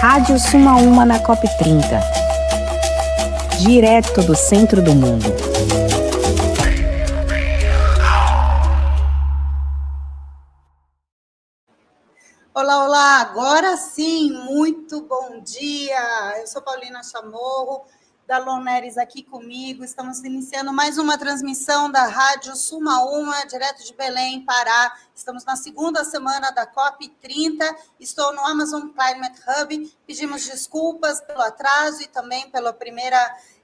Rádio Sumaúma na COP30. Direto do centro do mundo. Olá, olá! Agora sim, muito bom dia! Eu sou Paulina Chamorro, da Loneres aqui comigo. Estamos iniciando mais uma transmissão da Rádio Sumaúma, direto de Belém, Pará. Estamos na segunda semana da COP30. Estou no Amazon Climate Hub. Pedimos desculpas pelo atraso e também pela primeira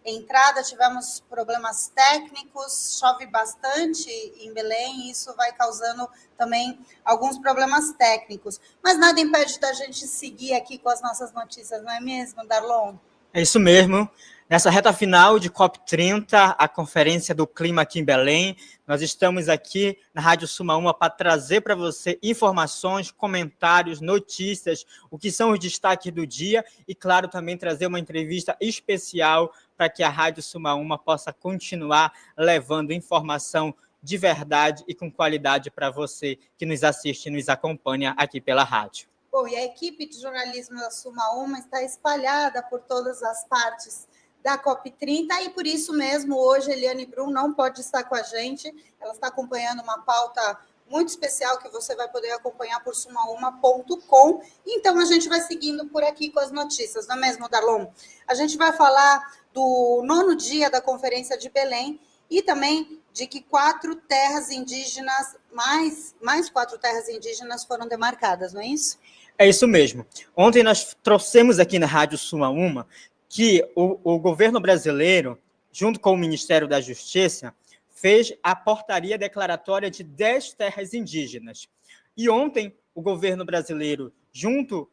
entrada. Tivemos problemas técnicos, chove bastante em Belém e isso vai causando também alguns problemas técnicos. Mas nada impede da gente seguir aqui com as nossas notícias, não é mesmo, Darlon? É isso mesmo. Nessa reta final de COP30, a Conferência do Clima aqui em Belém, nós estamos aqui na Rádio Sumaúma para trazer para você informações, comentários, notícias, o que são os destaques do dia e, claro, também trazer uma entrevista especial para que a Rádio Sumaúma possa continuar levando informação de verdade e com qualidade para você que nos assiste e nos acompanha aqui pela rádio. Bom, e a equipe de jornalismo da Sumaúma está espalhada por todas as partes da COP30 e por isso mesmo hoje Eliane Brum não pode estar com a gente. Ela está acompanhando uma pauta muito especial que você vai poder acompanhar por sumauma.com. Então a gente vai seguindo por aqui com as notícias, não é mesmo, Darlon? A gente vai falar do 9º dia da Conferência de Belém e também de que 4 terras indígenas, mais 4 terras indígenas foram demarcadas, não é isso? É isso mesmo. Ontem nós trouxemos aqui na Rádio Sumaúma que o governo brasileiro, junto com o Ministério da Justiça, fez a portaria declaratória de 10 terras indígenas. E ontem o governo brasileiro, junto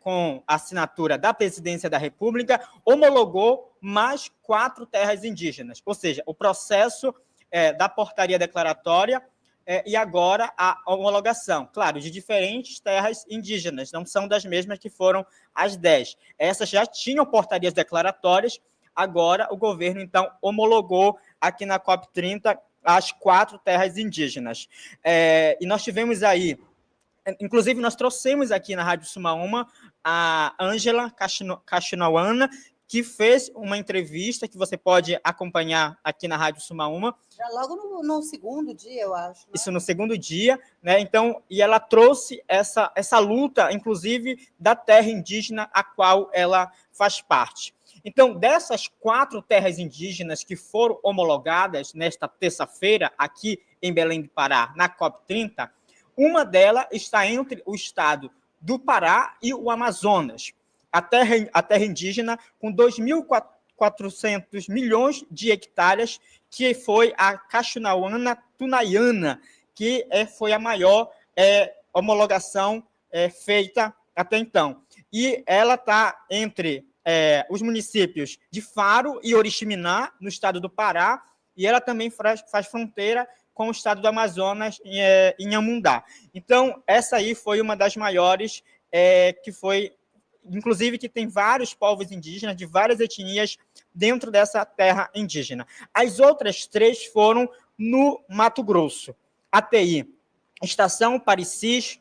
com a assinatura da Presidência da República, homologou mais 4 terras indígenas. Ou seja, o processo da portaria declaratória e agora a homologação, claro, de diferentes terras indígenas, não são das mesmas que foram as 10. Essas já tinham portarias declaratórias, agora o governo, então, homologou aqui na COP30 as 4 terras indígenas. E nós tivemos aí, inclusive nós trouxemos aqui na Rádio Sumaúma a Ângela Kaxinawana, que fez uma entrevista que você pode acompanhar aqui na Rádio Sumaúma. Já logo no segundo dia, eu acho. Né? Isso no segundo dia, né? Então, e ela trouxe essa luta, inclusive, da terra indígena a qual ela faz parte. Então, dessas 4 terras indígenas que foram homologadas nesta terça-feira, aqui em Belém do Pará, na COP30, uma delas está entre o estado do Pará e o Amazonas. A terra indígena com 2.400 milhões de hectares, que foi a Kaxinawana Tunaiana, que foi a maior homologação feita até então. E ela está entre os municípios de Faro e Oriximiná, no estado do Pará, e ela também faz fronteira com o estado do Amazonas, em Inhamundá. Então, essa aí foi uma das maiores, que foi... inclusive que tem vários povos indígenas, de várias etnias, dentro dessa terra indígena. As outras 3 foram no Mato Grosso. A TI, Estação Parecis,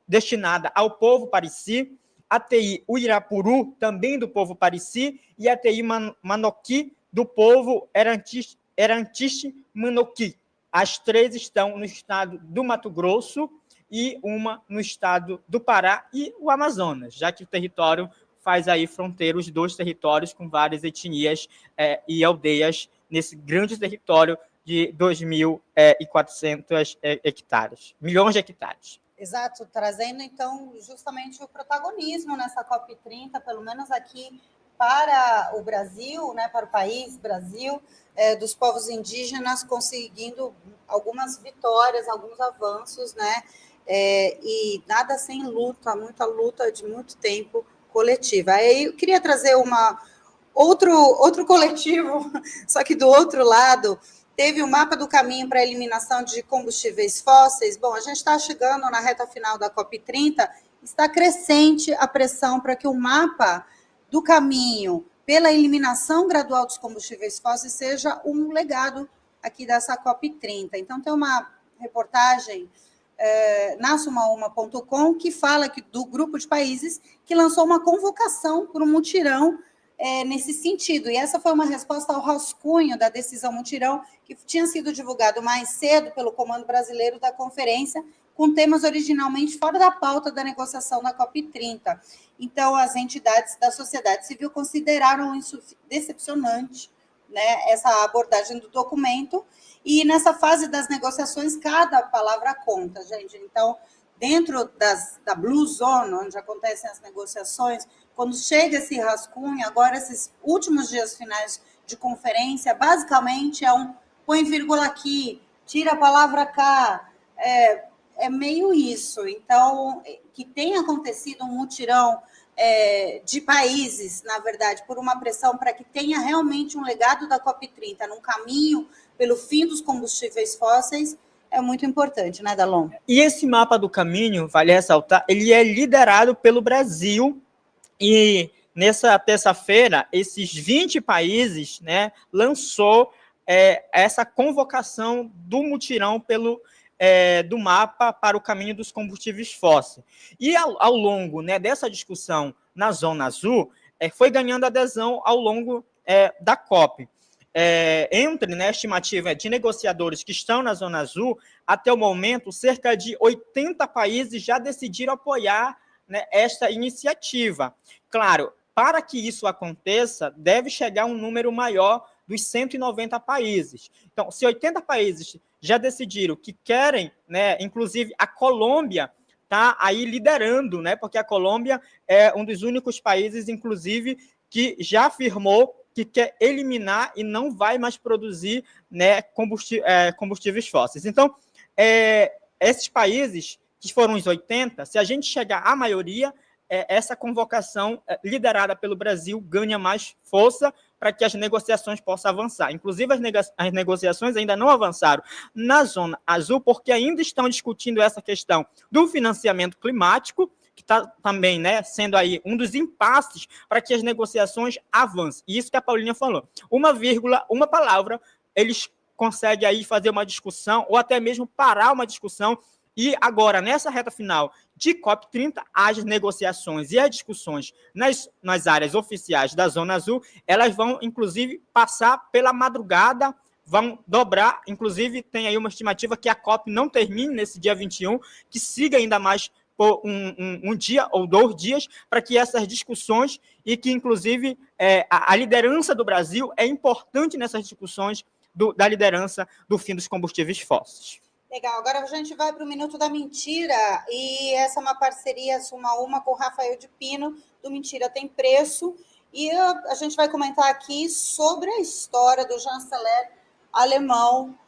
destinada ao povo Pareci, a TI Uirapuru, também do povo Pareci, e a TI Manoqui, do povo Erantiche Manoqui. As 3 estão no estado do Mato Grosso, e uma no estado do Pará e o Amazonas, já que o território faz aí fronteira, os 2 territórios com várias etnias e aldeias nesse grande território de 2.400 hectares, milhões de hectares. Exato, trazendo então justamente o protagonismo nessa COP30, pelo menos aqui para o Brasil, né, para o país Brasil, dos povos indígenas conseguindo algumas vitórias, alguns avanços, né? E nada sem luta, muita luta de muito tempo coletiva. Aí eu queria trazer outro coletivo, só que do outro lado, teve o mapa do caminho para a eliminação de combustíveis fósseis. Bom, a gente está chegando na reta final da COP30, está crescente a pressão para que o mapa do caminho pela eliminação gradual dos combustíveis fósseis seja um legado aqui dessa COP30. Então, tem uma reportagem na sumauma.com, que fala do grupo de países que lançou uma convocação para um mutirão nesse sentido. E essa foi uma resposta ao rascunho da decisão mutirão, que tinha sido divulgado mais cedo pelo Comando Brasileiro da Conferência, com temas originalmente fora da pauta da negociação da COP30. Então, as entidades da sociedade civil consideraram isso decepcionante, né, essa abordagem do documento, e nessa fase das negociações, cada palavra conta, gente. Então, dentro da Blue Zone, onde acontecem as negociações, quando chega esse rascunho, agora esses últimos dias finais de conferência, basicamente põe vírgula aqui, tira a palavra cá, é meio isso. Então, que tenha acontecido um mutirão de países, na verdade, por uma pressão para que tenha realmente um legado da COP30 num caminho pelo fim dos combustíveis fósseis, é muito importante, né, Dalon? E esse mapa do caminho, vale ressaltar, ele é liderado pelo Brasil, e nessa terça-feira, esses 20 países, né, lançou essa convocação do mutirão do mapa para o caminho dos combustíveis fósseis. E ao longo, né, dessa discussão na Zona Azul, foi ganhando adesão ao longo da COP. Entre, né, a estimativa de negociadores que estão na Zona Azul, até o momento, cerca de 80 países já decidiram apoiar, né, esta iniciativa. Claro, para que isso aconteça, deve chegar um número maior dos 190 países. Então, se 80 países já decidiram que querem, né, inclusive a Colômbia está aí liderando, né, porque a Colômbia é um dos únicos países, inclusive, que já afirmou que quer eliminar e não vai mais produzir, né, combustíveis fósseis. Então, esses países, que foram os 80, se a gente chegar à maioria, essa convocação liderada pelo Brasil ganha mais força para que as negociações possam avançar. Inclusive, as negociações ainda não avançaram na Zona Azul, porque ainda estão discutindo essa questão do financiamento climático, que está também, né, sendo aí um dos impasses para que as negociações avancem. E isso que a Paulinha falou. Uma vírgula, uma palavra, eles conseguem aí fazer uma discussão, ou até mesmo parar uma discussão. E agora, nessa reta final de COP30, as negociações e as discussões nas áreas oficiais da Zona Azul, elas vão, inclusive, passar pela madrugada, vão dobrar. Inclusive, tem aí uma estimativa que a COP não termine nesse dia 21, que siga ainda mais por um dia ou 2 dias, para que essas discussões, e que, inclusive, a liderança do Brasil é importante nessas discussões da liderança do fim dos combustíveis fósseis. Legal, agora a gente vai para o Minuto da Mentira, e essa é uma parceria Suma com o Rafael de Pino, do Mentira Tem Preço, e a gente vai comentar aqui sobre a história do chanceler alemão,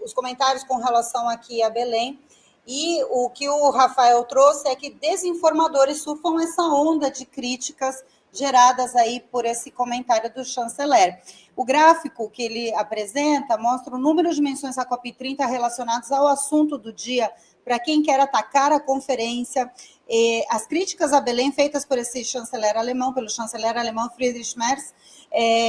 os comentários com relação aqui a Belém, e o que o Rafael trouxe é que desinformadores surfam essa onda de críticas geradas aí por esse comentário do chanceler. O gráfico que ele apresenta mostra o número de menções à COP30 relacionados ao assunto do dia, para quem quer atacar a conferência. As críticas a Belém feitas por esse chanceler alemão, pelo chanceler alemão Friedrich Merz,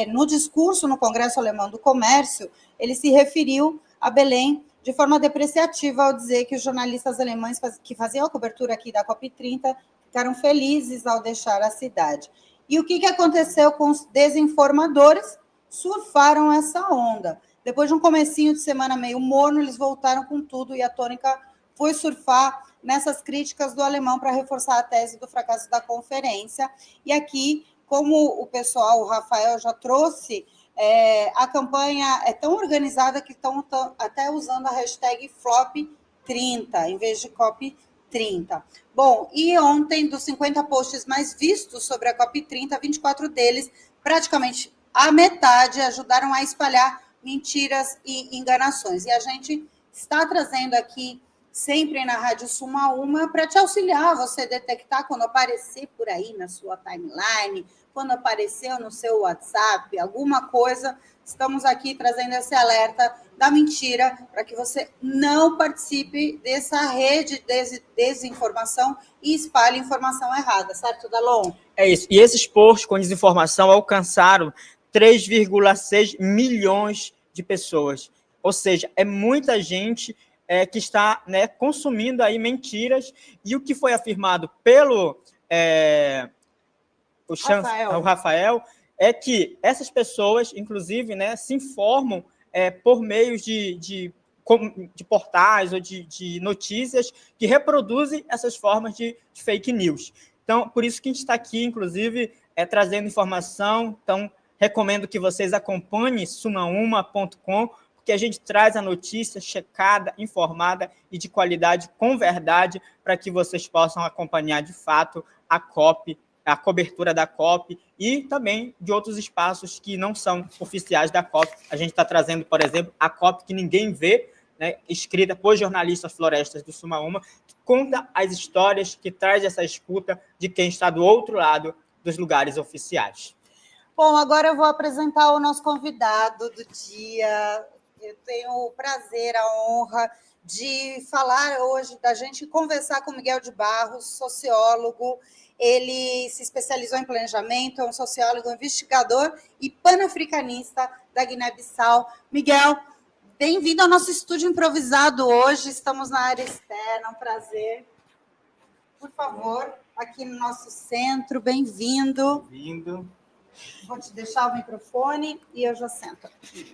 no discurso no Congresso Alemão do Comércio, ele se referiu a Belém de forma depreciativa ao dizer que os jornalistas alemães que faziam a cobertura aqui da COP30 ficaram felizes ao deixar a cidade. E o que aconteceu com os desinformadores? Surfaram essa onda. Depois de um comecinho de semana meio morno, eles voltaram com tudo, e a tônica foi surfar nessas críticas do alemão para reforçar a tese do fracasso da conferência. E aqui, como o pessoal, o Rafael já trouxe, a campanha é tão organizada que estão até usando a hashtag Flop30, em vez de COP30. Bom, e ontem, dos 50 posts mais vistos sobre a COP30, 24 deles, praticamente a metade, ajudaram a espalhar mentiras e enganações. E a gente está trazendo aqui, sempre na Rádio Suma para te auxiliar, você detectar quando aparecer por aí na sua timeline, quando apareceu no seu WhatsApp, alguma coisa. Estamos aqui trazendo esse alerta da mentira para que você não participe dessa rede de desinformação e espalhe informação errada, certo, Dalon? É isso. E esses posts com desinformação alcançaram 3,6 milhões de pessoas. Ou seja, é muita gente que está, né, consumindo aí mentiras, e o que foi afirmado pelo o Rafael é que essas pessoas, inclusive, né, se informam por meios de portais ou de notícias que reproduzem essas formas de fake news. Então, por isso que a gente está aqui, inclusive, trazendo informação. Então, recomendo que vocês acompanhem sumauma.com, porque a gente traz a notícia checada, informada e de qualidade, com verdade, para que vocês possam acompanhar, de fato, a COP, a cobertura da COP e também de outros espaços que não são oficiais da COP. A gente está trazendo, por exemplo, a COP que ninguém vê, né, escrita por jornalistas florestas do Sumauma, que conta as histórias, que traz essa escuta de quem está do outro lado dos lugares oficiais. Bom, agora eu vou apresentar o nosso convidado do dia. Eu tenho o prazer, a honra de falar hoje, da gente conversar com Miguel de Barros, sociólogo. Ele se especializou em planejamento, é um sociólogo, investigador e panafricanista da Guiné-Bissau. Miguel, bem-vindo ao nosso estúdio improvisado hoje. Estamos na área externa, um prazer. Por favor, aqui no nosso centro, bem-vindo. Bem-vindo. Vou te deixar o microfone e eu já sento.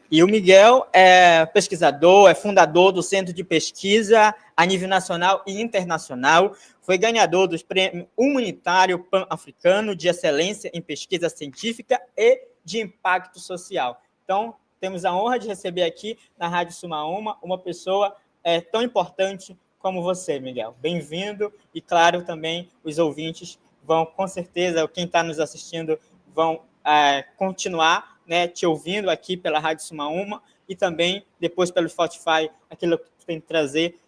E o Miguel é pesquisador, é fundador do Centro de Pesquisa a nível nacional e internacional, foi ganhador do Prêmio Humanitário Pan-Africano de Excelência em Pesquisa Científica e de Impacto Social. Então, temos a honra de receber aqui na Rádio Sumauma uma pessoa tão importante como você, Miguel. Bem-vindo e, claro, também os ouvintes vão, com certeza, quem está nos assistindo, vão continuar, né, te ouvindo aqui pela Rádio Sumauma e também depois pelo Spotify, aquilo que tem que trazer.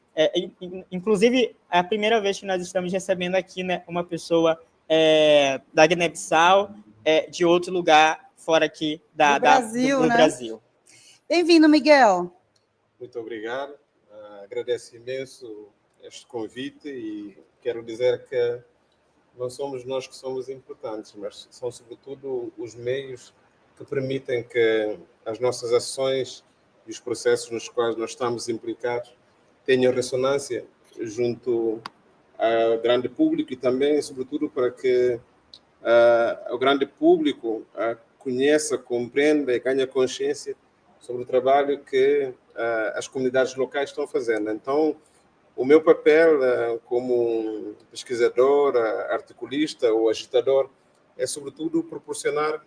Inclusive, é a primeira vez que nós estamos recebendo aqui, né, uma pessoa da Guiné-Bissau, de outro lugar fora aqui do Brasil. Bem-vindo, Miguel. Muito obrigado. Agradeço imenso este convite e quero dizer que não somos nós que somos importantes, mas são sobretudo os meios que permitem que as nossas ações e os processos nos quais nós estamos implicados tenham ressonância junto ao grande público e também, sobretudo, para que o grande público conheça, compreenda e ganhe consciência sobre o trabalho que as comunidades locais estão fazendo. Então, o meu papel como pesquisador, articulista ou agitador é, sobretudo, proporcionar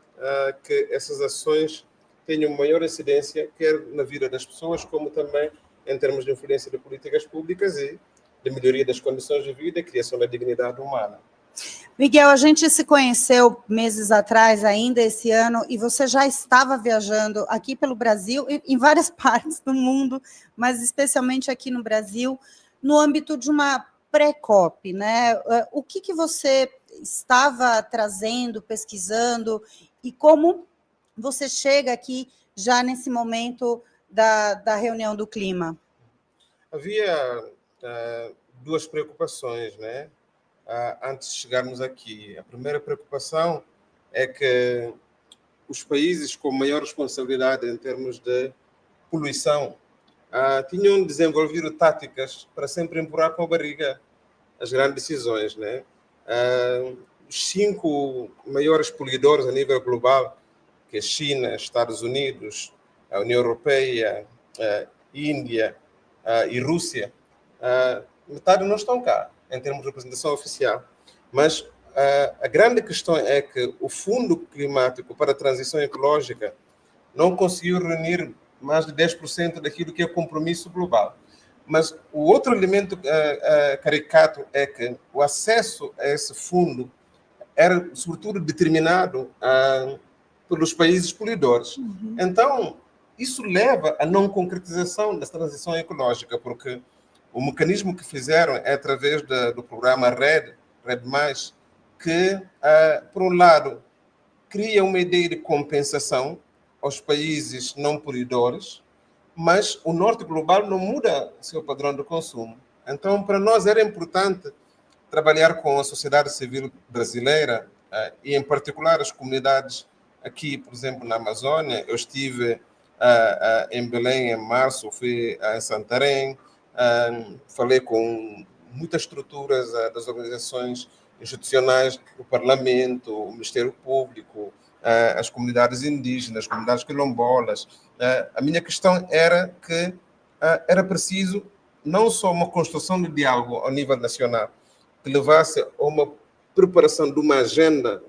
que essas ações tenham maior incidência, quer na vida das pessoas, como também em termos de influência de políticas públicas e de melhoria das condições de vida e criação da dignidade humana. Miguel, a gente se conheceu meses atrás, ainda esse ano, e você já estava viajando aqui pelo Brasil, em várias partes do mundo, mas especialmente aqui no Brasil, no âmbito de uma pré-COP, né? O que você estava trazendo, pesquisando, e como você chega aqui já nesse momento da reunião do clima? Havia duas preocupações, né? Antes de chegarmos aqui. A primeira preocupação é que os países com maior responsabilidade em termos de poluição tinham desenvolvido táticas para sempre empurrar com a barriga as grandes decisões, né? Os 5 maiores poluidores a nível global, que é China, Estados Unidos, a União Europeia, Índia e Rússia, metade não estão cá, em termos de representação oficial. Mas a grande questão é que o Fundo Climático para a Transição Ecológica não conseguiu reunir mais de 10% daquilo que é compromisso global. Mas o outro elemento caricato é que o acesso a esse fundo era, sobretudo, determinado pelos países poluidores. Uhum. Então, isso leva à não concretização da transição ecológica, porque o mecanismo que fizeram é através do programa RED+, que, por um lado, cria uma ideia de compensação aos países não poluidores, mas o norte global não muda seu padrão de consumo. Então, para nós era importante trabalhar com a sociedade civil brasileira e, em particular, as comunidades aqui, por exemplo, na Amazônia. Eu estive em Belém em março, fui em Santarém, falei com muitas estruturas das organizações institucionais, o Parlamento, o Ministério Público, as comunidades indígenas, as comunidades quilombolas. A minha questão era que era preciso não só uma construção de diálogo ao nível nacional, que levasse a uma preparação de uma agenda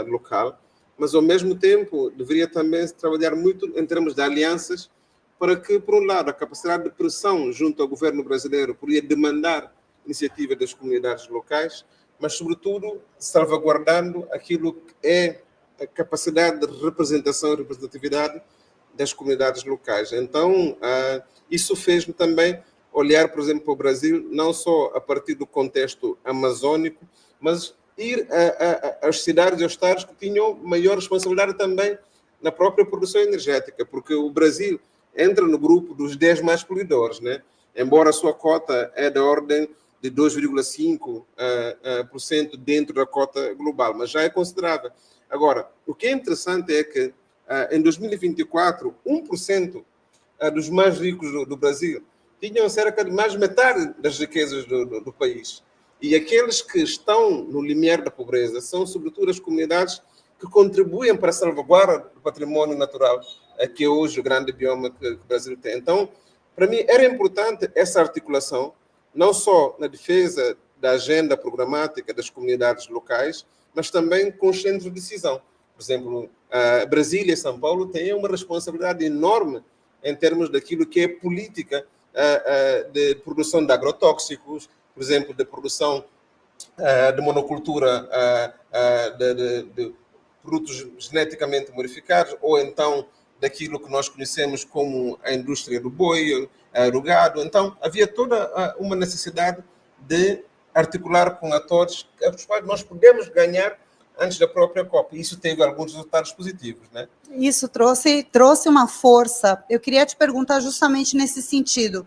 local, mas, ao mesmo tempo, deveria também se trabalhar muito em termos de alianças para que, por um lado, a capacidade de pressão junto ao governo brasileiro poderia demandar iniciativa das comunidades locais, mas, sobretudo, salvaguardando aquilo que é a capacidade de representação e representatividade das comunidades locais. Então, isso fez-me também olhar, por exemplo, para o Brasil, não só a partir do contexto amazônico, mas ir às cidades e aos estados que tinham maior responsabilidade também na própria produção energética, porque o Brasil entra no grupo dos 10 mais poluidores, né? Embora a sua cota é da ordem de 2,5% dentro da cota global, mas já é considerável. Agora, o que é interessante é que em 2024, 1% dos mais ricos do Brasil tinham cerca de mais metade das riquezas do país. E aqueles que estão no limiar da pobreza são, sobretudo, as comunidades que contribuem para a salvaguarda do património natural, que é hoje o grande bioma que o Brasil tem. Então, para mim, era importante essa articulação, não só na defesa da agenda programática das comunidades locais, mas também com os centros de decisão. Por exemplo, Brasília e São Paulo têm uma responsabilidade enorme em termos daquilo que é política de produção de agrotóxicos, por exemplo, de produção de monocultura de produtos geneticamente modificados, ou então daquilo que nós conhecemos como a indústria do boi, do gado. Então, havia toda uma necessidade de articular com atores os quais nós podemos ganhar antes da própria COP. Isso teve alguns resultados positivos, né? Isso trouxe uma força. Eu queria te perguntar justamente nesse sentido.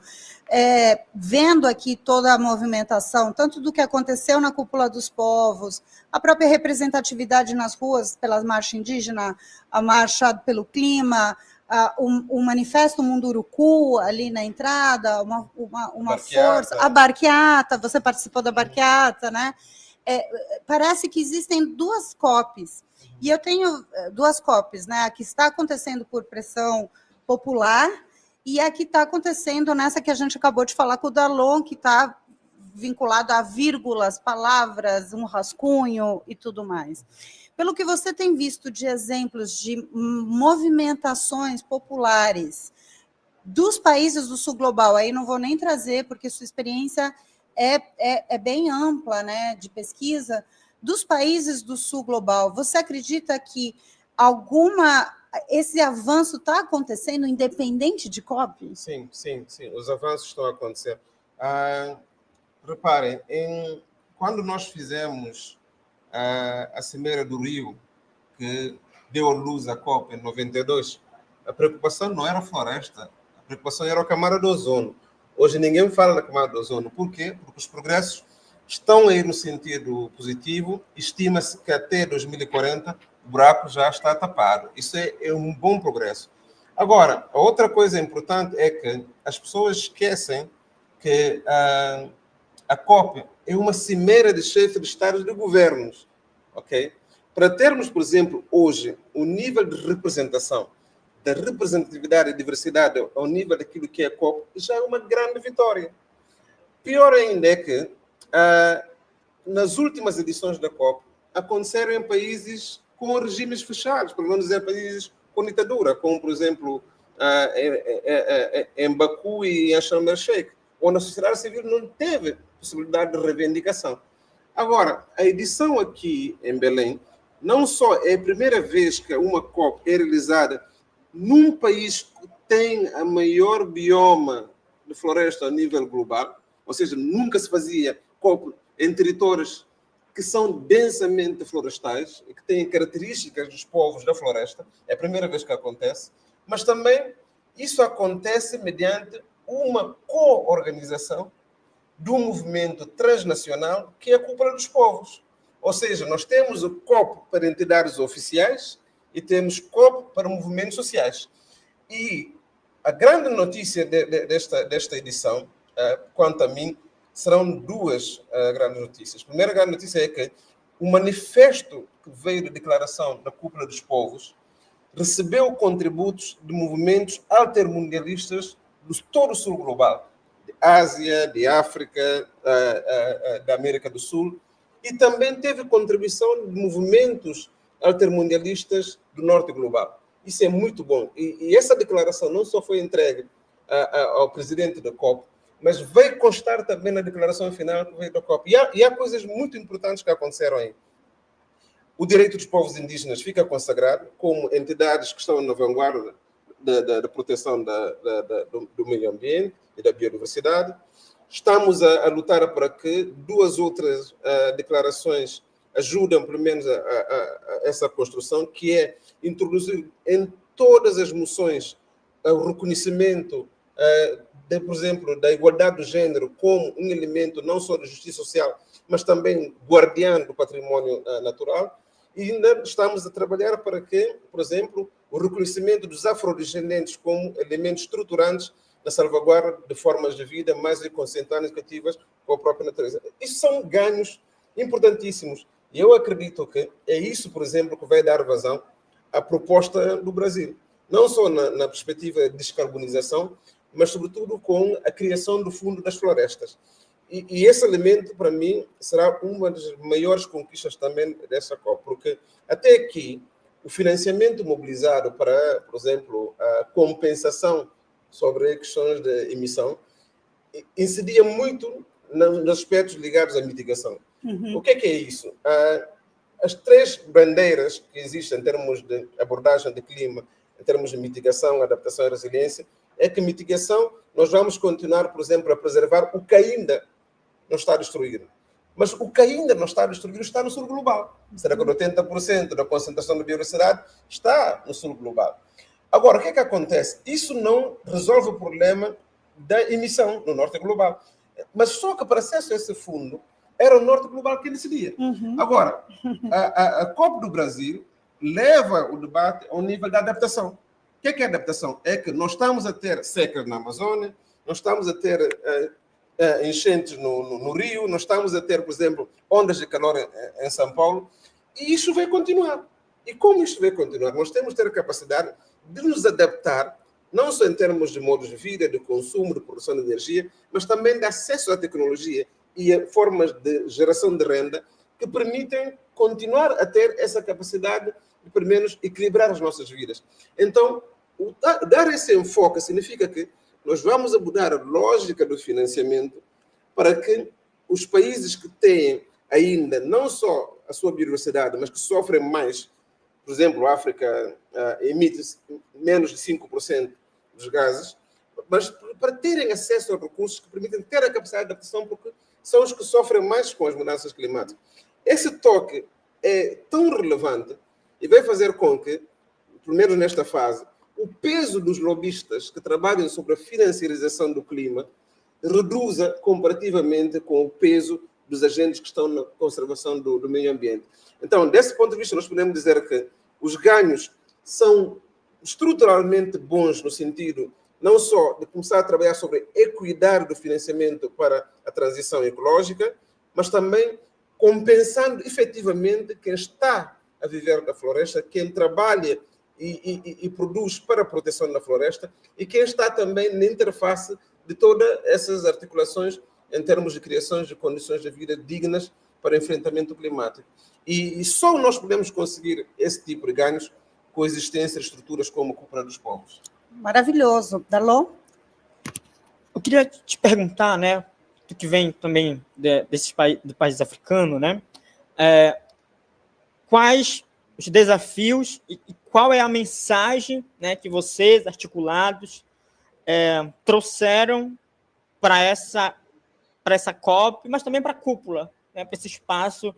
Vendo aqui toda a movimentação, tanto do que aconteceu na Cúpula dos Povos, a própria representatividade nas ruas pelas marchas indígenas, a marcha pelo clima, o manifesto Munduruku ali na entrada, uma força, a Barquiata, você participou da Barquiata, né? Parece que existem duas COPs, e eu tenho duas COPs, né? A que está acontecendo por pressão popular e a que está acontecendo nessa que a gente acabou de falar com o Darlon, que está vinculado a vírgulas, palavras, um rascunho e tudo mais. Pelo que você tem visto de exemplos de movimentações populares dos países do Sul Global, aí não vou nem trazer, porque sua experiência é bem ampla, né, de pesquisa, dos países do Sul Global, você acredita que esse avanço está acontecendo independente de COP? Sim, os avanços estão a acontecer. Reparem, quando nós fizemos a Cimeira do Rio, que deu luz à COP em 92, a preocupação não era a floresta, a preocupação era a camada de ozono. Hoje ninguém fala da camada de ozono. Por quê? Porque os progressos estão aí no sentido positivo. Estima-se que até 2040 o buraco já está tapado. Isso é um bom progresso. Agora, a outra coisa importante é que as pessoas esquecem que a COP é uma cimeira de chefes de Estados e de governos. Okay? Para termos, por exemplo, hoje, o nível de representação, da representatividade e diversidade ao nível daquilo que é a COP, já é uma grande vitória. Pior ainda é que, nas últimas edições da COP, aconteceram em países com regimes fechados, para não dizer países com ditadura, como, por exemplo, em Baku e em Sharm el-Sheikh, onde a sociedade civil não teve possibilidade de reivindicação. Agora, a edição aqui em Belém, não só é a primeira vez que uma COP é realizada num país que tem a maior bioma de floresta a nível global, ou seja, nunca se fazia COP em territórios que são densamente florestais e que têm características dos povos da floresta, é a primeira vez que acontece, mas também isso acontece mediante uma co-organização de um movimento transnacional que é a Cúpula dos Povos. Ou seja, nós temos o COP para entidades oficiais e temos COP para movimentos sociais. E a grande notícia desta edição quanto a mim, serão duas grandes notícias. A primeira grande notícia é que o manifesto que veio da declaração da Cúpula dos Povos recebeu contributos de movimentos altermundialistas de todo o sul global, de Ásia, de África, da América do Sul, e também teve contribuição de movimentos altermundialistas do norte global. Isso é muito bom. E essa declaração não só foi entregue ao presidente da COP, mas veio constar também na declaração final que veio da COP. E há coisas muito importantes que aconteceram aí. O direito dos povos indígenas fica consagrado como entidades que estão na vanguarda da proteção do meio ambiente e da biodiversidade. Estamos a lutar para que duas outras declarações ajudem, pelo menos, a essa construção, que é introduzir em todas as moções o reconhecimento, por exemplo, da igualdade do género como um elemento não só da justiça social, mas também guardião do património natural. E ainda estamos a trabalhar para que, por exemplo, o reconhecimento dos afrodescendentes como elementos estruturantes da salvaguarda de formas de vida mais consentâneas com a própria natureza. Isso são ganhos importantíssimos. E eu acredito que é isso, por exemplo, que vai dar vazão à proposta do Brasil. Não só na perspectiva de descarbonização, mas, sobretudo, com a criação do Fundo das Florestas. E esse elemento, para mim, será uma das maiores conquistas também dessa COP, porque até aqui o financiamento mobilizado para, por exemplo, a compensação sobre questões de emissão incidia muito nos aspectos ligados à mitigação. O que é isso? As três bandeiras que existem em termos de abordagem de clima, em termos de mitigação, adaptação e resiliência, é que mitigação nós vamos continuar, por exemplo, a preservar o que ainda não está destruído. Mas o que ainda não está destruído está no sul global. Será que 80% da concentração de biodiversidade está no sul global? Agora, o que é que acontece? Isso não resolve o problema da emissão no norte global. Mas só que para acesso a esse fundo, era o norte global que decidia. Agora, a COP do Brasil leva o debate ao nível da adaptação. O que é adaptação? É que nós estamos a ter secas na Amazônia, nós estamos a ter enchentes no Rio, nós estamos a ter, por exemplo, ondas de calor em São Paulo, e isso vai continuar. E como isso vai continuar? Nós temos que ter a capacidade de nos adaptar, não só em termos de modos de vida, de consumo, de produção de energia, mas também de acesso à tecnologia e a formas de geração de renda que permitem continuar a ter essa capacidade de, pelo menos, equilibrar as nossas vidas. Então, dar esse enfoque significa que nós vamos a mudar a lógica do financiamento para que os países que têm ainda não só a sua biodiversidade, mas que sofrem mais, por exemplo, a África emite menos de 5% dos gases, mas para terem acesso a recursos que permitem ter a capacidade de adaptação, porque são os que sofrem mais com as mudanças climáticas. Esse toque é tão relevante e vai fazer com que, pelo menos nesta fase, o peso dos lobistas que trabalham sobre a financiarização do clima reduza comparativamente com o peso dos agentes que estão na conservação do meio ambiente. Então, desse ponto de vista, nós podemos dizer que os ganhos são estruturalmente bons no sentido não só de começar a trabalhar sobre a equidade do financiamento para a transição ecológica, mas também compensando efetivamente quem está a viver da floresta, quem trabalha e produz para a proteção da floresta e quem está também na interface de todas essas articulações em termos de criação de condições de vida dignas para o enfrentamento climático. E só nós podemos conseguir esse tipo de ganhos com a existência de estruturas como a Cúpula dos Povos. Maravilhoso. Dalô? Eu queria te perguntar, né, tu que vem também desses países africanos, né, quais os desafios e qual é a mensagem, né, que vocês, articulados, trouxeram para essa COP, mas também para a cúpula, né, para esse espaço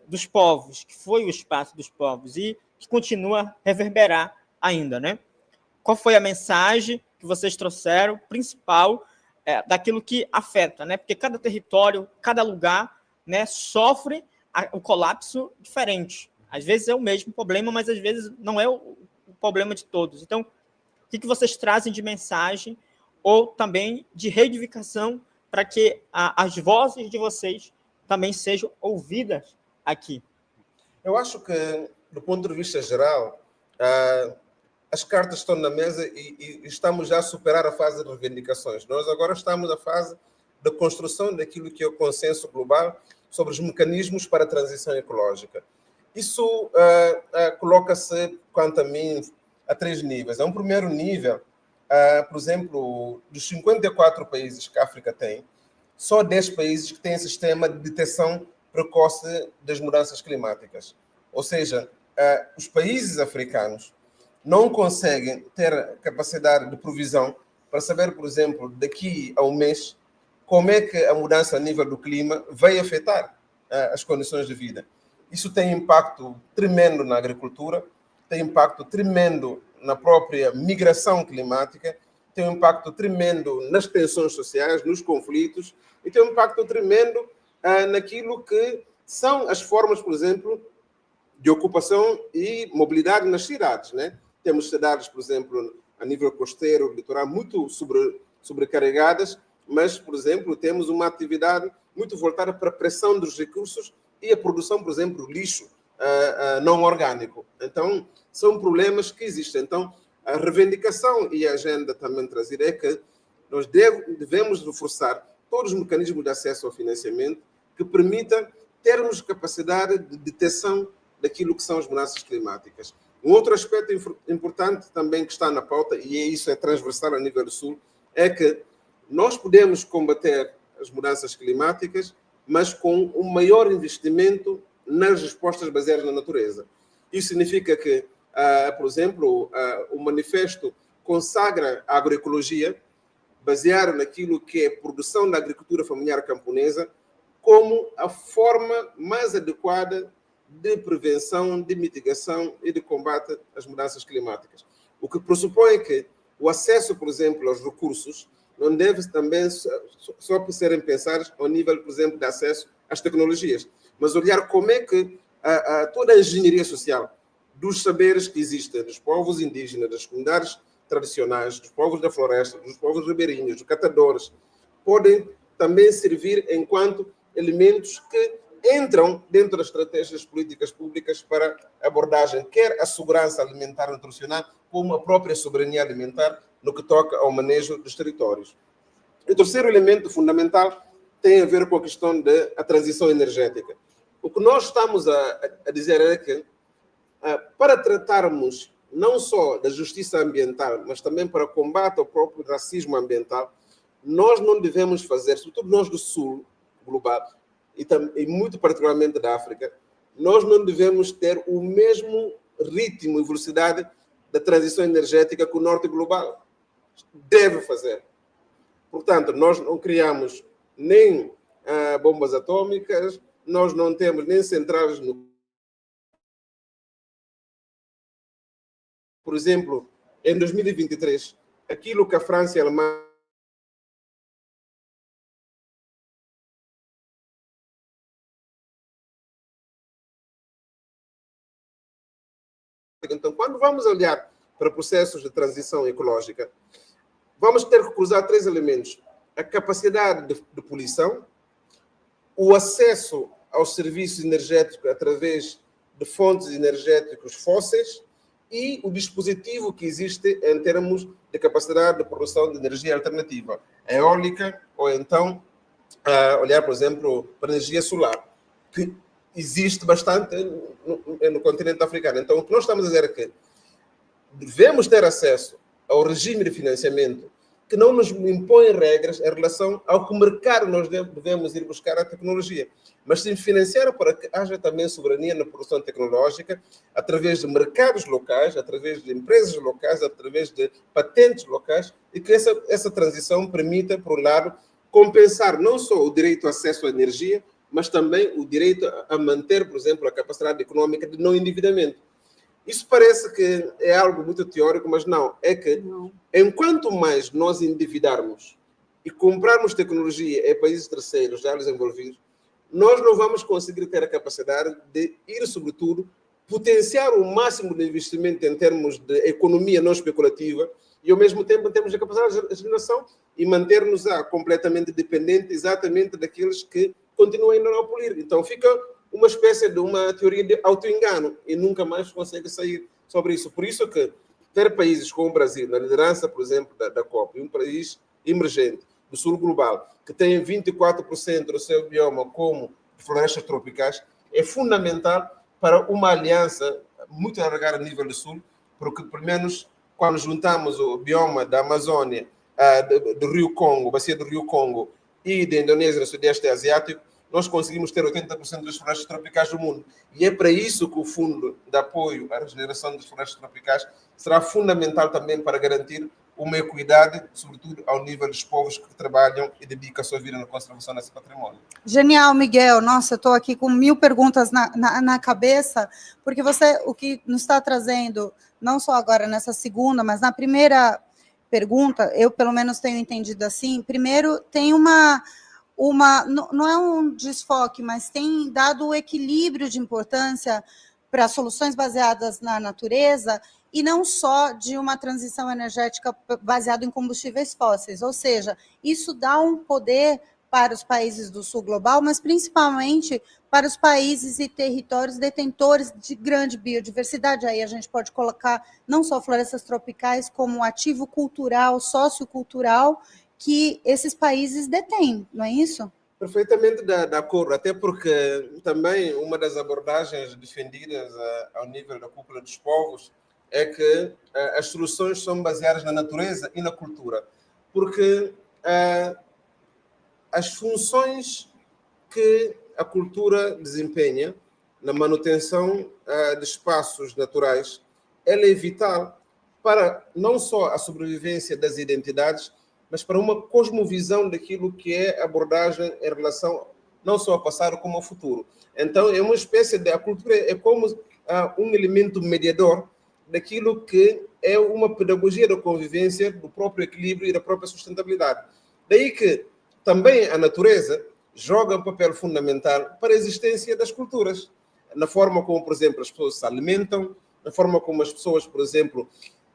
dos povos, que foi o espaço dos povos e que continua a reverberar ainda, né? Qual foi a mensagem que vocês trouxeram, principal, daquilo que afeta, né? Porque cada território, cada lugar, né, sofre o colapso diferente. Às vezes é o mesmo problema, mas às vezes não é o problema de todos. Então, o que vocês trazem de mensagem ou também de reedificação para que as vozes de vocês também sejam ouvidas aqui? Eu acho que, do ponto de vista geral, as cartas estão na mesa e estamos já a superar a fase de reivindicações. Nós agora estamos na fase da construção daquilo que é o consenso global sobre os mecanismos para a transição ecológica. Isso coloca-se, quanto a mim, a 3 níveis. É um primeiro nível, por exemplo, dos 54 países que a África tem, só 10 países que têm sistema de detecção precoce das mudanças climáticas. Ou seja, os países africanos não conseguem ter capacidade de previsão para saber, por exemplo, daqui a um mês, como é que a mudança a nível do clima vai afetar as condições de vida. Isso tem impacto tremendo na agricultura, tem impacto tremendo na própria migração climática, tem um impacto tremendo nas tensões sociais, nos conflitos, e tem um impacto tremendo naquilo que são as formas, por exemplo, de ocupação e mobilidade nas cidades, né? Temos cidades, por exemplo, a nível costeiro, litoral, muito sobrecarregadas, mas, por exemplo, temos uma atividade muito voltada para a pressão dos recursos e a produção, por exemplo, de lixo não orgânico. Então, são problemas que existem. Então, a reivindicação e a agenda também trazida é que nós devemos reforçar todos os mecanismos de acesso ao financiamento que permitam termos capacidade de detecção daquilo que são as mudanças climáticas. Um outro aspecto importante também que está na pauta, e isso é transversal a nível do Sul, é que nós podemos combater as mudanças climáticas, mas com um maior investimento nas respostas baseadas na natureza. Isso significa que, por exemplo, o manifesto consagra a agroecologia, baseado naquilo que é a produção da agricultura familiar camponesa, como a forma mais adequada de prevenção, de mitigação e de combate às mudanças climáticas. O que pressupõe que o acesso, por exemplo, aos recursos não deve também só serem pensados ao nível, por exemplo, de acesso às tecnologias, mas olhar como é que toda a engenharia social dos saberes que existem, dos povos indígenas, das comunidades tradicionais, dos povos da floresta, dos povos ribeirinhos, dos catadores, podem também servir enquanto elementos que entram dentro das estratégias políticas públicas para abordagem, quer a segurança alimentar e nutricional, como a própria soberania alimentar no que toca ao manejo dos territórios. O terceiro elemento fundamental tem a ver com a questão da transição energética. O que nós estamos a dizer é que, para tratarmos não só da justiça ambiental, mas também para combate ao próprio racismo ambiental, nós não devemos fazer, sobretudo nós do Sul global, e muito particularmente da África, nós não devemos ter o mesmo ritmo e velocidade da transição energética que o Norte global deve fazer. Portanto, nós não criamos nem bombas atômicas, nós não temos nem centrais nucleares. Por exemplo, em 2023, aquilo que a França e a Alemanha Então, quando vamos olhar para processos de transição ecológica, vamos ter que cruzar 3 elementos. A capacidade de poluição, o acesso aos serviços energéticos através de fontes energéticas fósseis e o dispositivo que existe em termos de capacidade de produção de energia alternativa, eólica, ou então olhar, por exemplo, para a energia solar, que existe bastante no continente africano. Então, o que nós estamos a dizer é que devemos ter acesso ao regime de financiamento que não nos impõe regras em relação ao que mercado nós devemos ir buscar a tecnologia, mas sim financiar para que haja também soberania na produção tecnológica através de mercados locais, através de empresas locais, através de patentes locais, e que essa transição permita, por um lado, compensar não só o direito ao acesso à energia, mas também o direito a manter, por exemplo, a capacidade econômica de não endividamento. Isso parece que é algo muito teórico, mas não. É que, enquanto mais nós endividarmos e comprarmos tecnologia em países terceiros já desenvolvidos, nós não vamos conseguir ter a capacidade de ir, sobretudo, potenciar o máximo de investimento em termos de economia não especulativa, e, ao mesmo tempo, temos a capacidade de geração e manter-nos completamente dependentes exatamente daqueles que continuam ainda a não polir. Então, fica uma espécie de uma teoria de auto-engano e nunca mais consegue sair sobre isso. Por isso que ter países como o Brasil, na liderança, por exemplo, da COP, um país emergente do sul global, que tem 24% do seu bioma como florestas tropicais, é fundamental para uma aliança muito alargada a nível do sul, porque, pelo menos, quando juntamos o bioma da Amazônia, do Rio Congo, bacia do Rio Congo e da Indonésia, no Sudeste Asiático, nós conseguimos ter 80% das florestas tropicais do mundo. E é para isso que o Fundo de Apoio à Regeneração das Florestas Tropicais será fundamental também para garantir uma equidade, sobretudo ao nível dos povos que trabalham e dedicam a sua vida na conservação desse patrimônio. Genial, Miguel. Nossa, eu estou aqui com 1000 perguntas na cabeça, porque você, o que nos está trazendo, não só agora nessa segunda, mas na primeira pergunta, eu pelo menos tenho entendido assim, primeiro tem não é um desfoque, mas tem dado o equilíbrio de importância para soluções baseadas na natureza e não só de uma transição energética baseada em combustíveis fósseis. Ou seja, isso dá um poder para os países do sul global, mas principalmente para os países e territórios detentores de grande biodiversidade. Aí a gente pode colocar não só florestas tropicais, como um ativo cultural, sociocultural, que esses países detêm, não é isso? Perfeitamente de acordo, até porque também uma das abordagens defendidas ao nível da cúpula dos povos é que as soluções são baseadas na natureza e na cultura, porque as funções que a cultura desempenha na manutenção de espaços naturais, ela é vital para não só a sobrevivência das identidades, mas para uma cosmovisão daquilo que é a abordagem em relação não só ao passado como ao futuro. Então, é uma espécie de... A cultura é como um elemento mediador daquilo que é uma pedagogia da convivência, do próprio equilíbrio e da própria sustentabilidade. Daí que também a natureza joga um papel fundamental para a existência das culturas, na forma como, por exemplo, as pessoas se alimentam, na forma como as pessoas, por exemplo,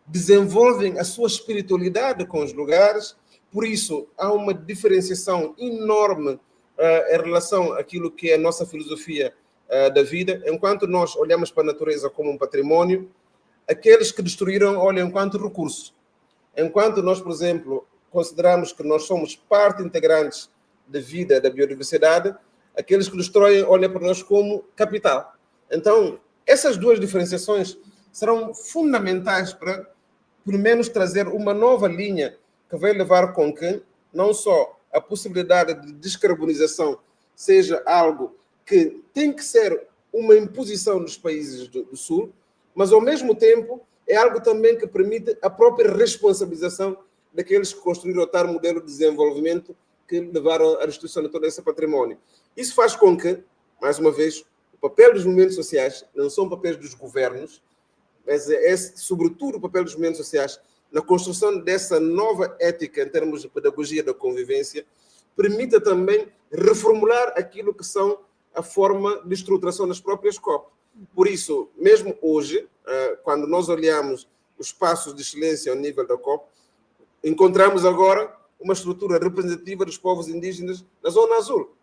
desenvolvem a sua espiritualidade com os lugares. Por isso, há uma diferenciação enorme em relação àquilo que é a nossa filosofia da vida. Enquanto nós olhamos para a natureza como um patrimônio, aqueles que destruíram olham enquanto recurso. Enquanto nós, por exemplo, consideramos que nós somos parte integrante da vida, da biodiversidade, aqueles que destroem olham para nós como capital. Então, essas duas diferenciações serão fundamentais para, pelo menos, trazer uma nova linha que vai levar com que não só a possibilidade de descarbonização seja algo que tem que ser uma imposição dos países do Sul, mas, ao mesmo tempo, é algo também que permite a própria responsabilização daqueles que construíram tal modelo de desenvolvimento que levaram à destruição de todo esse património. Isso faz com que, mais uma vez, o papel dos movimentos sociais não são papéis dos governos, mas é, sobretudo, o papel dos movimentos sociais na construção dessa nova ética em termos de pedagogia da convivência, permita também reformular aquilo que são a forma de estruturação das próprias COP. Por isso, mesmo hoje, quando nós olhamos os passos de excelência ao nível da COP, encontramos agora uma estrutura representativa dos povos indígenas na Zona Azul.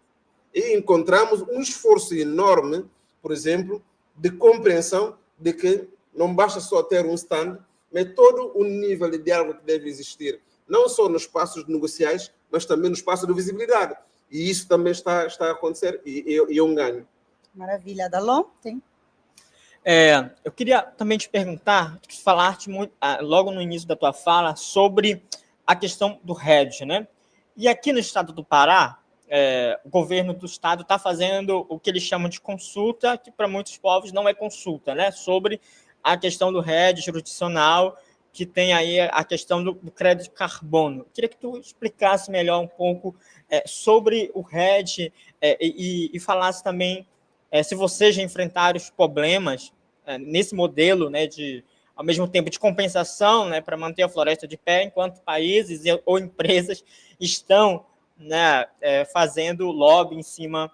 E encontramos um esforço enorme, por exemplo, de compreensão de que não basta só ter um stand, mas todo o nível de diálogo que deve existir, não só nos espaços negociais, mas também no espaço de visibilidade. E isso também está a acontecer e é um ganho. Maravilha. Dalon, tem? Eu queria também te perguntar, falar-te logo no início da tua fala sobre a questão do REDD, né? E aqui no estado do Pará, o governo do estado está fazendo o que eles chamam de consulta, que para muitos povos não é consulta, né? Sobre a questão do REDD jurisdicional, que tem aí a questão do crédito de carbono. Queria que tu explicasse melhor um pouco sobre o REDD e falasse também se vocês já enfrentaram os problemas nesse modelo, né, ao mesmo tempo de compensação, né, para manter a floresta de pé, enquanto países ou empresas estão, né, fazendo lobby em cima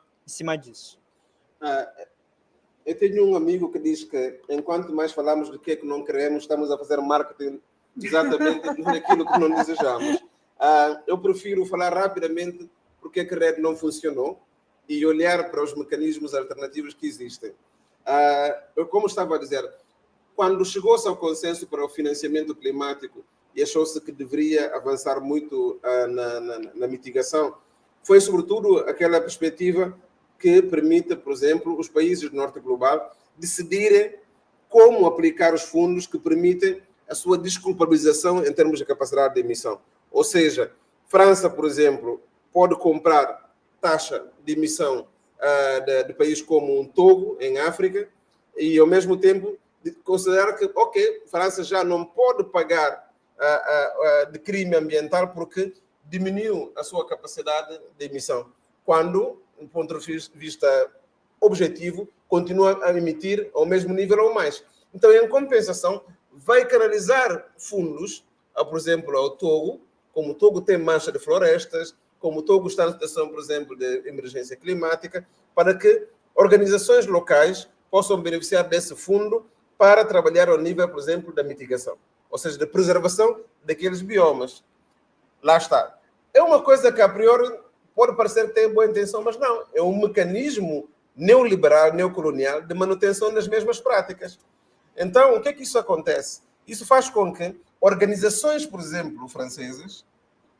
disso. Eu tenho um amigo que diz que enquanto mais falamos do que não queremos, estamos a fazer marketing exatamente naquilo que não desejamos. Eu prefiro falar rapidamente porque é que a rede não funcionou e olhar para os mecanismos alternativos que existem. Eu, como estava a dizer, quando chegou-se ao consenso para o financiamento climático e achou-se que deveria avançar muito na mitigação, foi sobretudo aquela perspectiva que permite, por exemplo, os países do norte global decidirem como aplicar os fundos que permitem a sua desculpabilização em termos de capacidade de emissão. Ou seja, França, por exemplo, pode comprar taxa de emissão de países como Togo, em África, e, ao mesmo tempo, considerar que, ok, França já não pode pagar de crime ambiental porque diminuiu a sua capacidade de emissão, quando, do ponto de vista objetivo, continua a emitir ao mesmo nível ou mais. Então, em compensação, vai canalizar fundos, por exemplo, ao Togo, como o Togo tem mancha de florestas, como o Togo está em situação, por exemplo, de emergência climática, para que organizações locais possam beneficiar desse fundo para trabalhar ao nível, por exemplo, da mitigação, ou seja, da preservação daqueles biomas. Lá está. É uma coisa que, a priori, pode parecer que tem boa intenção, mas não. É um mecanismo neoliberal, neocolonial, de manutenção das mesmas práticas. Então, o que é que isso acontece? Isso faz com que organizações, por exemplo, francesas,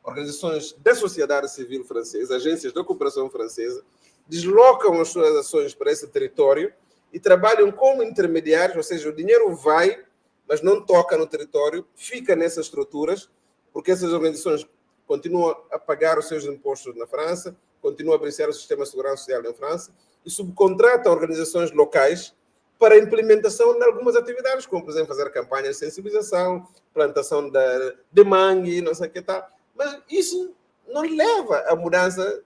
organizações da sociedade civil francesa, agências da cooperação francesa, deslocam as suas ações para esse território e trabalham como intermediários, ou seja, o dinheiro vai, mas não toca no território, fica nessas estruturas, porque essas organizações continuam a pagar os seus impostos na França, continuam a beneficiar o sistema de segurança social na França e subcontratam organizações locais para a implementação de algumas atividades, como, por exemplo, fazer campanhas de sensibilização, plantação de mangue, não sei o que tal. Mas isso não leva à mudança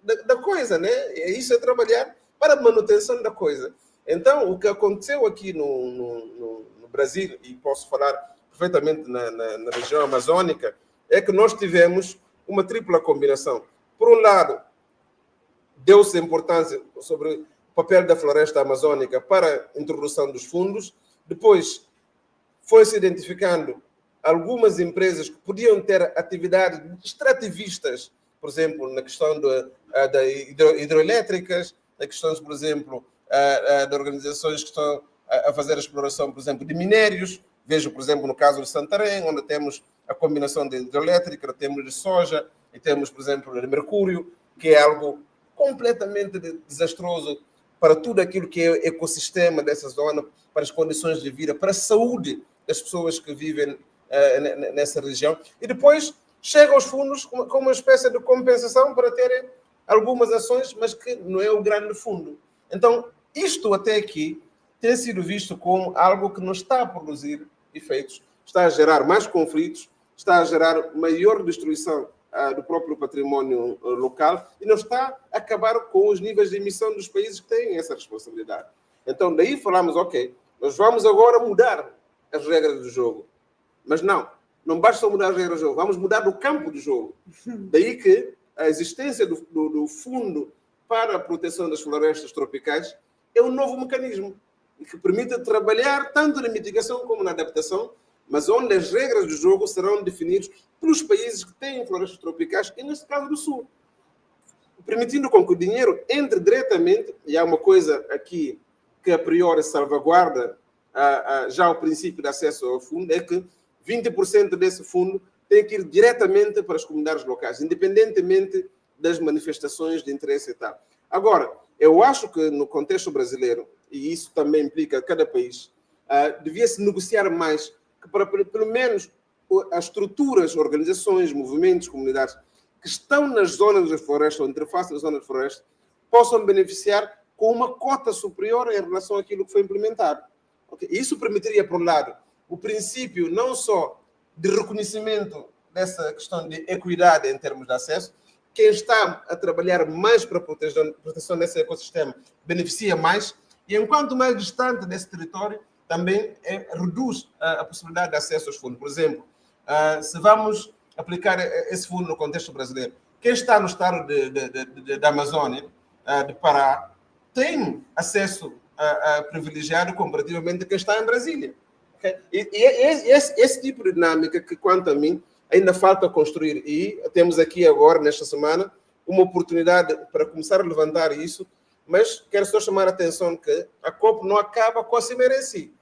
da coisa, né? Isso é trabalhar para a manutenção da coisa. Então, o que aconteceu aqui no Brasil, e posso falar perfeitamente na região amazônica, é que nós tivemos uma tripla combinação. Por um lado, deu-se importância sobre o papel da floresta amazônica para a introdução dos fundos. Depois, foi-se identificando algumas empresas que podiam ter atividades extrativistas, por exemplo, na questão da hidroelétricas, na questão, por exemplo, de organizações que estão a fazer a exploração, por exemplo, de minérios. Vejo, por exemplo, no caso de Santarém, onde temos a combinação de hidrelétrica, temos de soja e temos, por exemplo, de mercúrio, que é algo completamente desastroso para tudo aquilo que é o ecossistema dessa zona, para as condições de vida, para a saúde das pessoas que vivem nessa região. E depois chegam os fundos como uma espécie de compensação para terem algumas ações, mas que não é o grande fundo. Então, isto até aqui tem sido visto como algo que não está a produzir efeitos, está a gerar mais conflitos, está a gerar maior destruição do próprio património local e não está a acabar com os níveis de emissão dos países que têm essa responsabilidade. Então, daí falamos, ok, nós vamos agora mudar as regras do jogo. Mas não basta só mudar as regras do jogo, vamos mudar o campo do jogo. Daí que a existência do Fundo para a Proteção das Florestas Tropicais é um novo mecanismo que permite trabalhar tanto na mitigação como na adaptação, mas onde as regras do jogo serão definidas pelos países que têm florestas tropicais, e nesse caso do Sul, permitindo com que o dinheiro entre diretamente, e há uma coisa aqui que a priori salvaguarda já o princípio de acesso ao fundo, é que 20% desse fundo tem que ir diretamente para as comunidades locais, independentemente das manifestações de interesse e tal. Agora, eu acho que no contexto brasileiro, e isso também implica cada país, devia-se negociar mais, que para pelo menos as estruturas, organizações, movimentos, comunidades que estão nas zonas de floresta, ou interface das zonas de floresta, possam beneficiar com uma cota superior em relação àquilo que foi implementado. Okay? Isso permitiria, por um lado, o princípio não só de reconhecimento dessa questão de equidade em termos de acesso, quem está a trabalhar mais para a proteção desse ecossistema beneficia mais, e enquanto mais distante desse território, também reduz a possibilidade de acesso aos fundos. Por exemplo, se vamos aplicar esse fundo no contexto brasileiro, quem está no estado da Amazônia, de Pará, tem acesso privilegiado comparativamente a quem está em Brasília. Okay? Esse tipo de dinâmica que, quanto a mim, ainda falta construir. E temos aqui agora, nesta semana, uma oportunidade para começar a levantar isso, mas quero só chamar a atenção que a COP não acaba com a cimeira em si.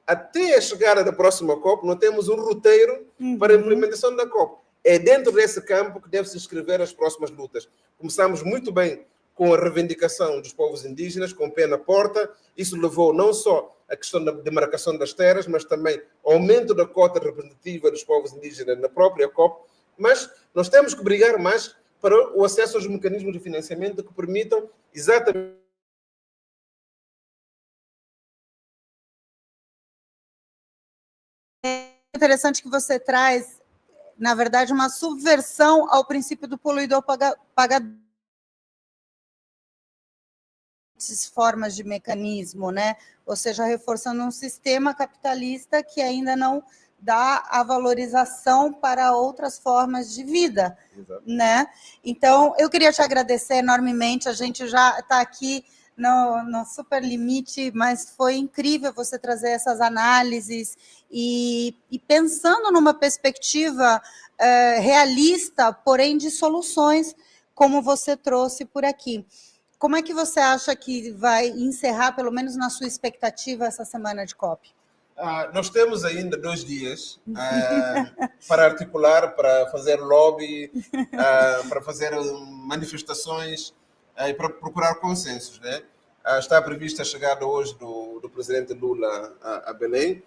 Até a chegada da próxima COP, nós temos um roteiro para a implementação da COP. É dentro desse campo que deve-se inscrever as próximas lutas. Começamos muito bem com a reivindicação dos povos indígenas, com o pé na porta. Isso levou não só a questão da demarcação das terras, mas também ao aumento da cota representativa dos povos indígenas na própria COP. Mas nós temos que brigar mais para o acesso aos mecanismos de financiamento que permitam exatamente interessante que você traz, na verdade, uma subversão ao princípio do poluidor pagador. Formas de mecanismo, né? Ou seja, reforçando um sistema capitalista que ainda não dá a valorização para outras formas de vida, né? Então, eu queria te agradecer enormemente, a gente já está aqui no super limite, mas foi incrível você trazer essas análises e pensando numa perspectiva realista, porém de soluções, como você trouxe por aqui. Como é que você acha que vai encerrar, pelo menos na sua expectativa, essa semana de COP? Nós temos ainda 2 dias para articular, para fazer lobby, para fazer manifestações e para procurar consensos, né? Está prevista a chegada hoje do presidente Lula a Belém,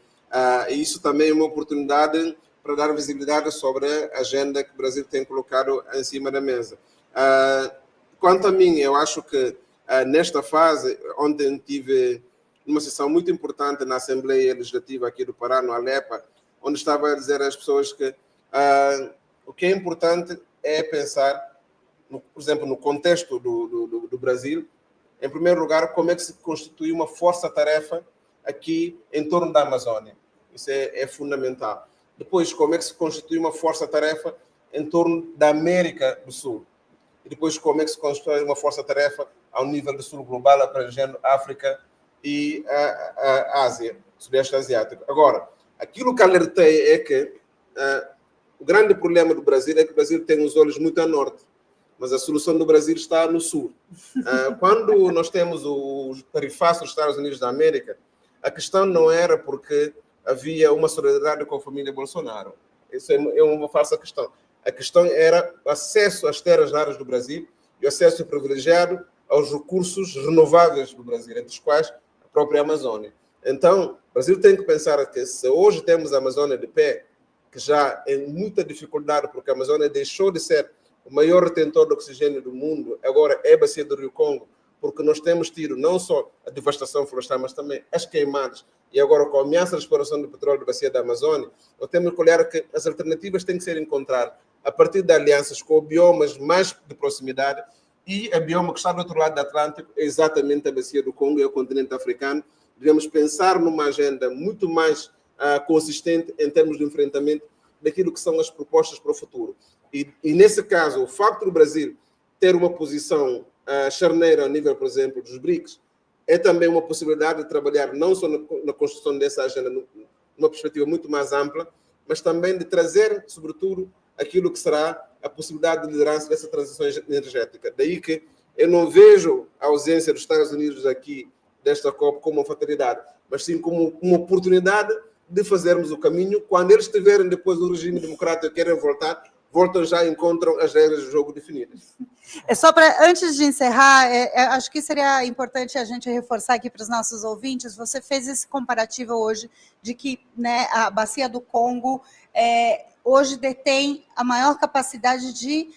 e isso também é uma oportunidade para dar visibilidade sobre a agenda que o Brasil tem colocado em cima da mesa. Quanto a mim, eu acho que nesta fase, ontem tive uma sessão muito importante na Assembleia Legislativa aqui do Pará, no Alepa, onde estava a dizer às pessoas que o que é importante é pensar, por exemplo, no contexto do Brasil, em primeiro lugar, como é que se constitui uma força-tarefa aqui em torno da Amazônia. Isso é fundamental. Depois, como é que se constitui uma força-tarefa em torno da América do Sul. E depois, como é que se constrói uma força-tarefa ao nível do sul global, abrangendo África e a Ásia, Sudeste Asiático. Agora, aquilo que alertei é que o grande problema do Brasil é que o Brasil tem os olhos muito a norte, mas a solução do Brasil está no sul. Quando nós temos o tarifaço dos Estados Unidos da América, a questão não era porque havia uma solidariedade com a família Bolsonaro. Isso é uma falsa questão. A questão era o acesso às terras raras do Brasil e o acesso privilegiado aos recursos renováveis do Brasil, entre os quais a própria Amazônia. Então, o Brasil tem que pensar que se hoje temos a Amazônia de pé, que já é muita dificuldade, porque a Amazônia deixou de ser o maior retentor de oxigênio do mundo, agora é a bacia do Rio Congo, porque nós temos tido não só a devastação florestal, mas também as queimadas, e agora com a ameaça de exploração do petróleo da bacia da Amazônia, nós temos que olhar que as alternativas têm que ser encontradas a partir de alianças com biomas mais de proximidade, e a bioma que está do outro lado do Atlântico é exatamente a bacia do Congo e o continente africano. Devemos pensar numa agenda muito mais consistente em termos de enfrentamento daquilo que são as propostas para o futuro. E nesse caso, o facto do Brasil ter uma posição charneira a nível, por exemplo, dos BRICS, é também uma possibilidade de trabalhar não só na construção dessa agenda numa perspectiva muito mais ampla, mas também de trazer, sobretudo, aquilo que será a possibilidade de liderança dessa transição energética. Daí que eu não vejo a ausência dos Estados Unidos aqui desta COP como uma fatalidade, mas sim como uma oportunidade de fazermos o caminho. Quando eles tiverem depois o regime democrático e querem voltar, voltam já e encontram as regras do jogo definidas. É só para, antes de encerrar, acho que seria importante a gente reforçar aqui para os nossos ouvintes, você fez esse comparativo hoje de que, né, a bacia do Congo hoje detém a maior capacidade de,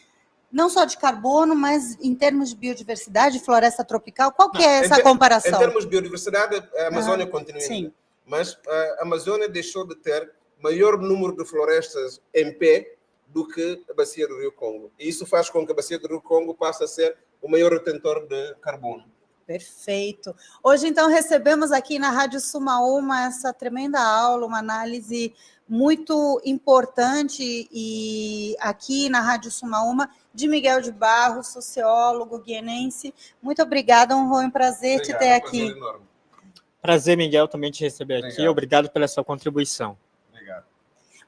não só de carbono, mas em termos de biodiversidade, floresta tropical. Qual que é essa comparação? Em termos de biodiversidade, a Amazônia continua ainda, mas a Amazônia deixou de ter maior número de florestas em pé do que a bacia do Rio Congo. E isso faz com que a bacia do Rio Congo passe a ser o maior retentor de carbono. Perfeito. Hoje, então, recebemos aqui na Rádio Sumaúma essa tremenda aula, uma análise muito importante, e aqui na Rádio Sumaúma, de Miguel de Barros, sociólogo guianense. Muito obrigada, foi um prazer te ter aqui. Prazer, Miguel, também te receber aqui. Obrigado pela sua contribuição. Obrigado.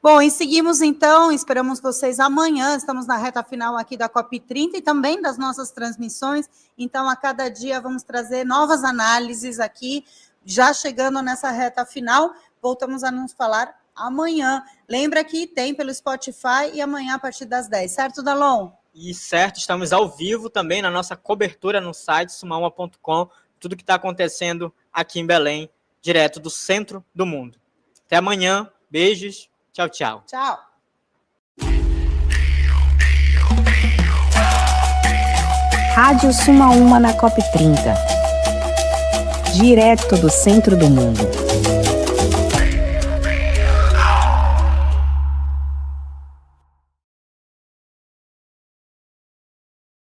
Bom, e seguimos então, esperamos vocês amanhã, estamos na reta final aqui da COP30 e também das nossas transmissões, então a cada dia vamos trazer novas análises aqui, já chegando nessa reta final, voltamos a nos falar amanhã. Lembra que tem pelo Spotify e amanhã a partir das 10, certo, Dalon? E certo, estamos ao vivo também na nossa cobertura no site sumauma.com, tudo que está acontecendo aqui em Belém, direto do centro do mundo. Até amanhã, beijos, tchau, tchau. Tchau. Rádio Sumaúma na COP30. Direto do centro do mundo.